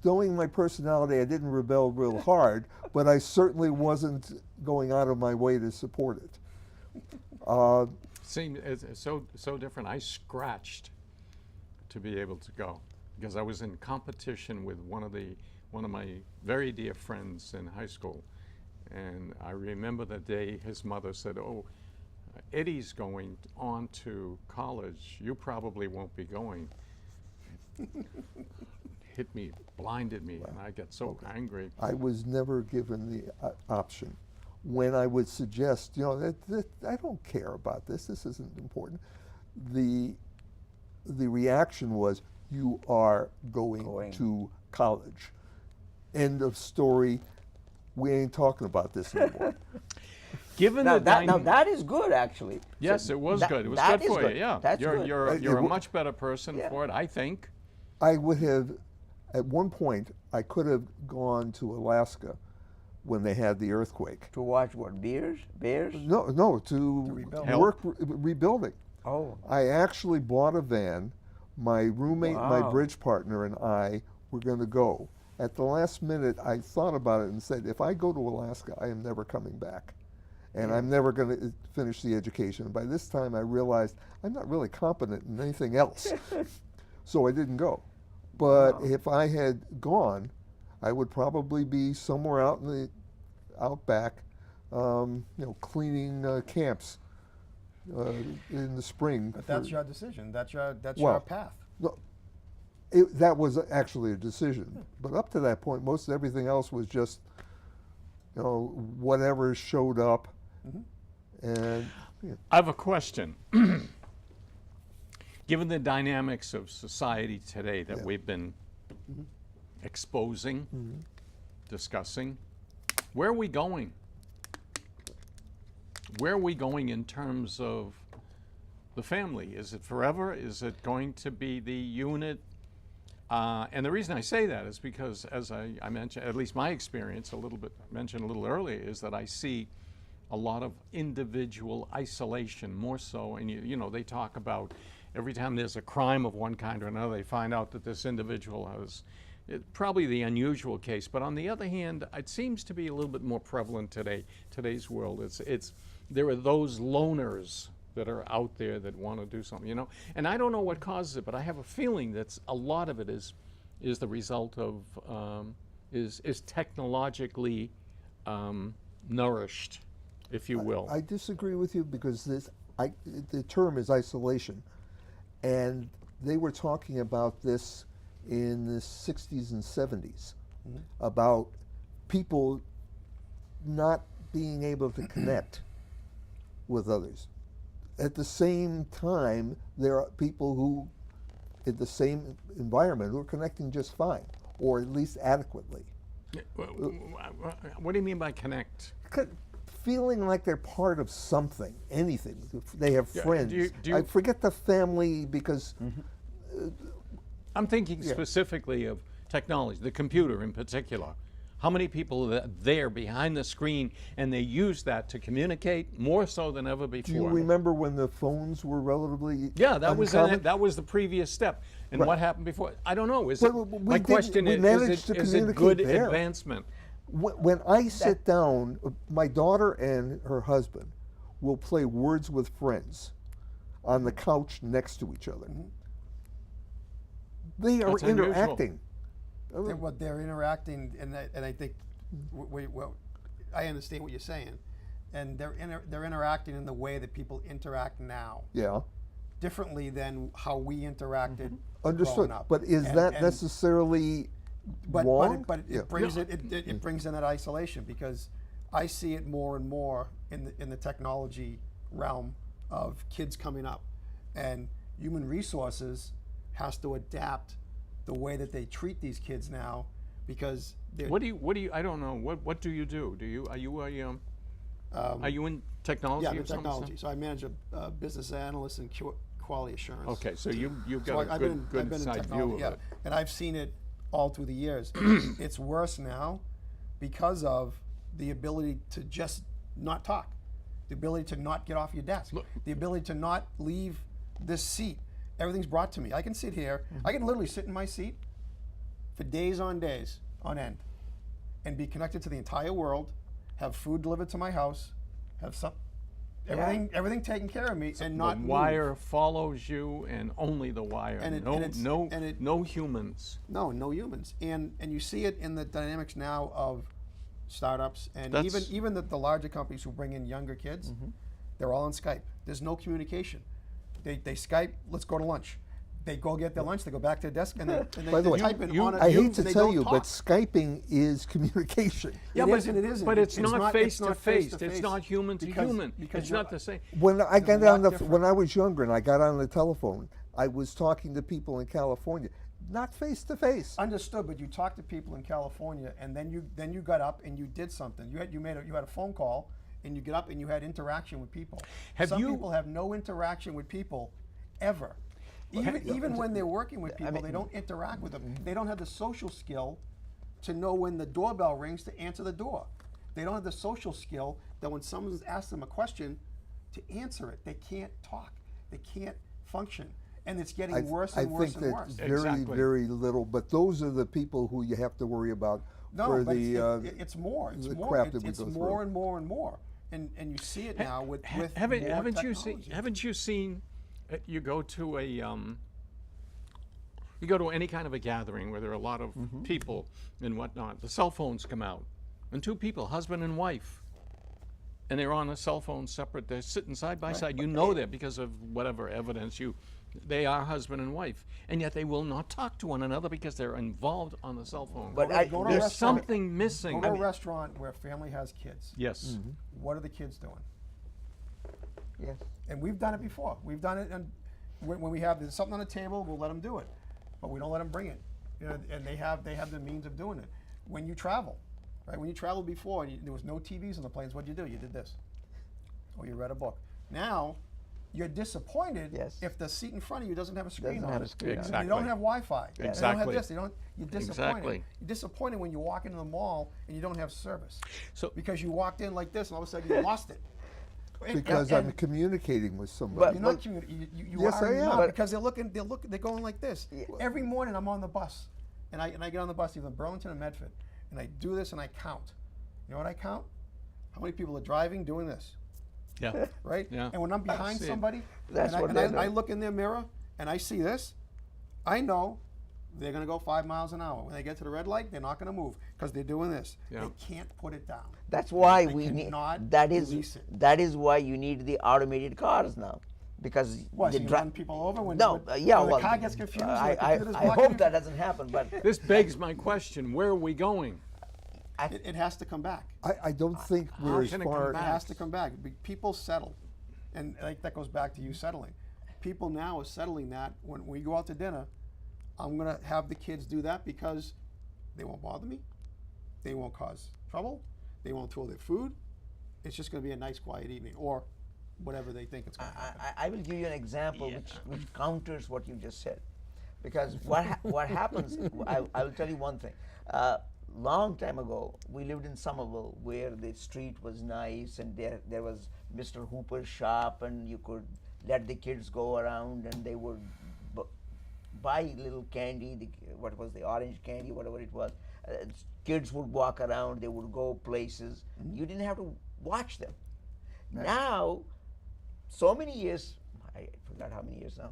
Knowing my personality, I didn't rebel real hard, but I certainly wasn't going out of my way to support it. Seemed it's so different. I scratched to be able to go because I was in competition with one of my very dear friends in high school, and I remember the day his mother said, "Oh, Eddie's going on to college. You probably won't be going." Hit me, blinded me, and I got so angry. I was never given the option. When I would suggest, that I don't care about this. This isn't important. The reaction was, "You are going to college. End of story. We ain't talking about this anymore." Given Now the that is good, actually. yes, So it was good. It was that good is for you. Yeah, That's you're good. you're a much better person for it, I think. I would have, at one point, I could have gone to Alaska when they had the earthquake. To watch what, bears? No, to rebuild. work rebuilding. Oh, I actually bought a van. My roommate, my Wow. bridge partner, and I were going to go. At the last minute, I thought about it and said, if I go to Alaska, I am never coming back. And I'm never going to finish the education. By this time, I realized I'm not really competent in anything else. So I didn't go. But if I had gone, I would probably be somewhere out in the outback, cleaning camps in the spring. But that's your decision. That's your Well, path. No, that was actually a decision. But up to that point, most everything else was just, whatever showed up. And I have a question. Given the dynamics of society today that we've been exposing, discussing, where are we going? Where are we going in terms of the family? Is it forever? Is it going to be the unit? And the reason I say that is because, as I mentioned, at least my experience mentioned a little earlier, is that I see a lot of individual isolation, more so. And they talk about every time there's a crime of one kind or another, they find out that this individual has probably the unusual case. But on the other hand, it seems to be a little bit more prevalent today's world. There are those loners that are out there that want to do something, And I don't know what causes it, but I have a feeling that a lot of it is the result of is technologically nourished, if you will. I disagree with you because the term is isolation. And they were talking about this in the 60s and 70s, about people not being able to connect with others. At the same time, there are people who, in the same environment, who are connecting just fine, or at least adequately. What do you mean by connect? Feeling like they're part of something, anything. They have friends. do you- I forget the family because I'm thinking specifically of technology, the computer in particular. How many people are there behind the screen and they use that to communicate more so than ever before? do you remember when the phones were relatively Yeah, that was uncommon? that was the previous step. And what happened before? I don't know. My did- question we is managed to is it communicate good there. advancement? When I sit down, my daughter and her husband will play Words with Friends on the couch next to each other. They are That's unusual. interacting. They're interacting, and I think, well, I understand what you're saying, and they're interacting in the way that people interact now, Yeah, differently than how we interacted understood. growing up. But is that necessarily wrong? But Yeah. it brings it brings in that isolation, because I see it more and more in the technology realm of kids coming up, and human resources has to adapt the way that they treat these kids now, because they're, What do you? I don't know. What do you do? Are you are you in technology yeah, or the something? technology. So I manage a business analyst and quality assurance. Okay, so you've So got a I've good been in inside view technology, of yeah, it. and I've seen it all through the years. It's worse now because of the ability to just not talk, the ability to not get off your desk, the ability to not leave this seat. Everything's brought to me. I can sit here. I can literally sit in my seat for days on end, and be connected to the entire world, have food delivered to my house, have everything taken care of me, and not The move. wire follows you, and only the wire. And it- no, and it's- no, and it- no humans. No humans, and you see it in the dynamics now of startups, and That's- even the larger companies who bring in younger kids, they're all on Skype. There's no communication. They Skype. Let's go to lunch. They go get their lunch. They go back to their desk, and they By the way, type it on I hate and to they tell don't you, talk. but Skyping is communication. Yeah, It but is and it isn't. But it's It's not not- face it's to not face. face-to-face. It's not human to Because- human. because It's you're- not the same. When I got a lot on the different. when I was younger and I got on the telephone, I was talking to people in California, not face to face. Understood, but you talked to people in California, and then you got up and you did something. You had a phone call, and you get up and you had interaction with people. Some people have no interaction with people, ever. Even when they're working with people, they don't interact with them. They don't have the social skill to know when the doorbell rings to answer the door. They don't have the social skill that when someone's asked them a question, to answer it. They can't talk. They can't function, and it's getting worse I and worse think and that's worse. very, Exactly. very little. But those are the people who you have to worry about No, for but the it's more. It's the more. crap that we It's go more through. and more and more. And you see it now with haven't more haven't you technology. seen? Haven't you seen? You go to a you go to any kind of a gathering where there are a lot of people and whatnot. The cell phones come out, and two people, husband and wife, and they're on a cell phone separate. They're sitting side by side. You know that because of whatever evidence they are husband and wife, and yet they will not talk to one another because they're involved on the cell phone. But Go to a There's restaurant- something missing. Go to a restaurant where a family has kids. Yes. What are the kids doing? Yes. And we've done it before. We've done it, and when we have something on the table, we'll let them do it, but we don't let them bring it. You know, and they have the means of doing it. When you travel, right? When you traveled before, and there was no TVs on the planes. What'd you do? You did this, or you read a book. Now, you're disappointed Yes. if the seat in front of you doesn't have a screen Doesn't on have it. a screen on it. Exactly. You don't have Wi-Fi. They don't have Exactly. this. You're disappointed. Exactly. You're disappointed when you walk into the mall and you don't have service. So- because you walked in like this and all of a sudden you lost it. because I'm communicating with somebody. You're not communicating. You Yes, are I and you're am. not, But- because they're going like this. Every morning I'm on the bus, and I get on the bus either Burlington or Medford, and I do this and I count. You know what I count? How many people are driving doing this, Yeah. right? Yeah. And when I'm behind See it. somebody, That's and, what I, they're and I doing. look in their mirror and I see this, I know they're going to go 5 miles an hour. When they get to the red light, they're not going to move because they're doing this. Yeah. They can't put it down. That's why They we need. cannot That release it. is why you need the automated cars now, because What, the so you dri- run people over when, No, when, yeah, when well, the car gets confused? and the I computer's I blocking hope you? that doesn't happen, but This begs my question: where are we going? It has to come back. I don't think we're as can it come far. It back? has to come back. People settle, and like that goes back to you settling. People now are settling that when we go out to dinner, I'm gonna have the kids do that because they won't bother me, they won't cause trouble, they won't throw their food. It's just gonna be a nice, quiet evening, or whatever they think it's gonna happen. I will give you an example which counters what you just said, because what happens? I will tell you one thing. Long time ago, we lived in Somerville, where the street was nice, and there was Mr. Hooper's shop, and you could let the kids go around, and they would buy little candy. What was the orange candy, whatever it was. Kids would walk around. They would go places. You didn't have to watch them. Now, so many years, I forgot how many years now,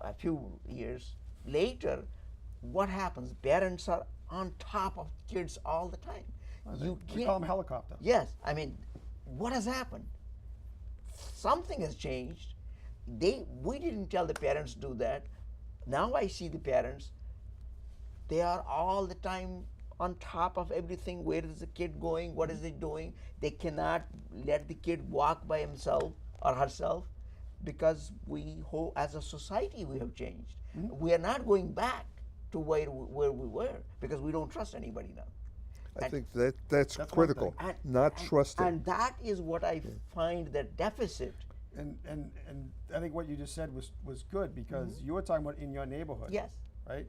a few years later, what happens? Parents are on top of kids all the time. You We call them helicopter. Yes, I mean, what has happened? Something has changed. We didn't tell the parents to do that. Now I see the parents, they are all the time on top of everything. Where is the kid going? What is it doing? They cannot let the kid walk by himself or herself, because as a society we have changed. We are not going back. to where we were because we don't trust anybody now. I And- think that's one critical. thing. Not trusting. And that is what I find that deficit. And I think what you just said was good because you were talking about in your neighborhood. Yes, Right?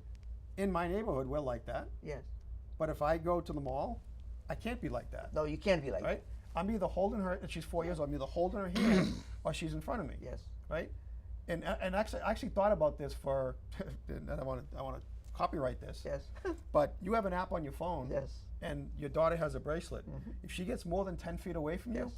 In my neighborhood, we're like that. yes. But if I go to the mall, I can't be like that. No, you can't be like Right? I'm either holding her, and she's 4 years old, I'm either holding her hand or she's in front of me. that. Yes. Right? And actually, I actually thought about this for, and I want to copyright this. Yes. But you have an app on your phone. Yes. And your daughter has a bracelet. If she gets more than 10 feet away from you, Yes.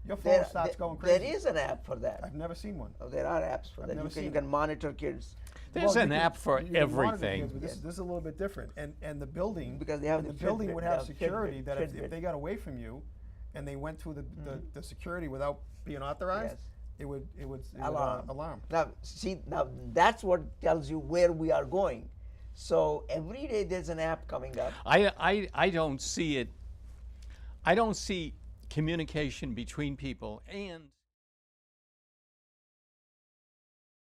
your phone starts going crazy. There is an app for that. I've never seen one. Oh, there are apps for that. never You seen can monitor kids There's Well, an you can- app for you can monitor everything. kids, but this is a little bit different. And the building, Because they have and the the building Fitbit, would they have have security Fitbit, that if Fitbit. they got away from you, and they went through the security without being authorized, Yes. it would Alarm. alarm. Now, see, now that's what tells you where we are going. So every day there's an app coming up. I don't see it. I don't see communication between people and